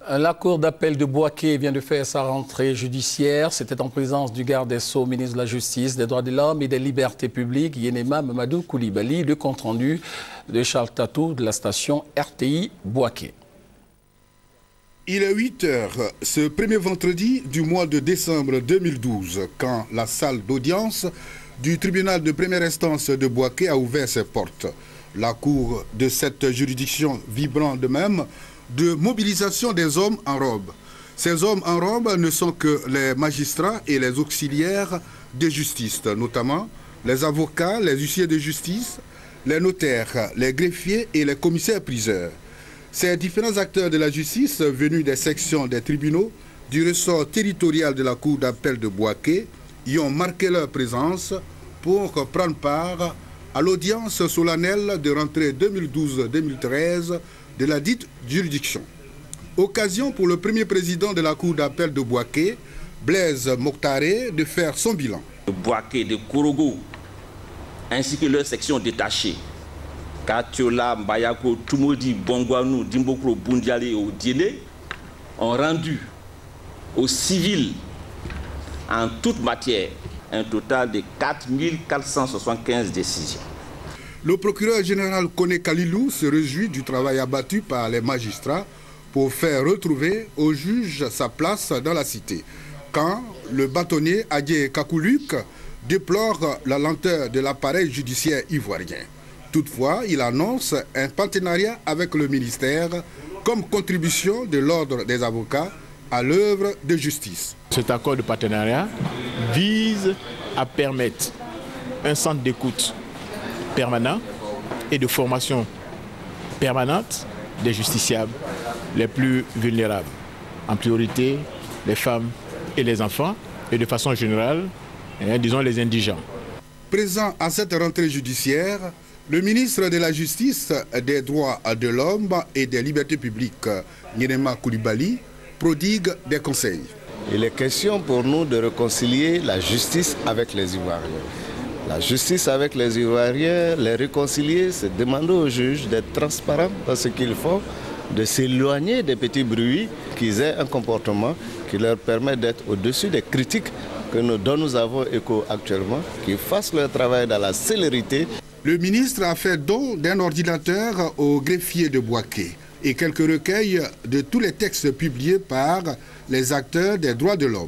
La Cour d'appel de Bouaké vient de faire sa rentrée judiciaire. C'était en présence du garde des Sceaux, ministre de la Justice, des Droits de l'Homme et des Libertés publiques, Yenema Mamadou Koulibaly, le compte-rendu de Charles Tatou de la station RTI Bouaké. Il est 8 heures, ce premier vendredi du mois de décembre 2012, quand la salle d'audience du tribunal de première instance de Bouaké a ouvert ses portes. La cour de cette juridiction vibrant de même de mobilisation des hommes en robe. Ces hommes en robe ne sont que les magistrats et les auxiliaires de justice, notamment les avocats, les huissiers de justice, les notaires, les greffiers et les commissaires-priseurs. Ces différents acteurs de la justice venus des sections des tribunaux du ressort territorial de la Cour d'appel de Bouaké y ont marqué leur présence pour prendre part à l'audience solennelle de rentrée 2012-2013 de la dite juridiction. Occasion pour le premier président de la Cour d'appel de Bouaké, Blaise Moktaré, de faire son bilan. Bouaké, de Korogo, ainsi que leurs sections détachées, Katiola, Mbayako, Tumodi, Bongwanou, Dimbokro, Bundiali et Odiene, ont rendu aux civils en toute matière un total de 4475 décisions. Le procureur général Koné Kalilou se réjouit du travail abattu par les magistrats pour faire retrouver au juge sa place dans la cité. Quand le bâtonnier Adje Kakouluk déplore la lenteur de l'appareil judiciaire ivoirien. Toutefois, il annonce un partenariat avec le ministère comme contribution de l'ordre des avocats à l'œuvre de justice. Cet accord de partenariat vise à permettre un centre d'écoute permanent et de formation permanente des justiciables les plus vulnérables, en priorité les femmes et les enfants, et de façon générale, disons les indigents. Présent à cette rentrée judiciaire, le ministre de la Justice, des Droits de l'Homme et des Libertés publiques, Yenema Koulibaly, prodigue des conseils. Il est question pour nous de réconcilier la justice avec les Ivoiriens. La justice avec les Ivoiriens, les réconcilier, c'est demander aux juges d'être transparents dans ce qu'ils font, de s'éloigner des petits bruits, qu'ils aient un comportement qui leur permet d'être au-dessus des critiques dont nous avons écho actuellement, qu'ils fassent leur travail dans la célérité. Le ministre a fait don d'un ordinateur au greffier de Bouaké et quelques recueils de tous les textes publiés par les acteurs des droits de l'homme.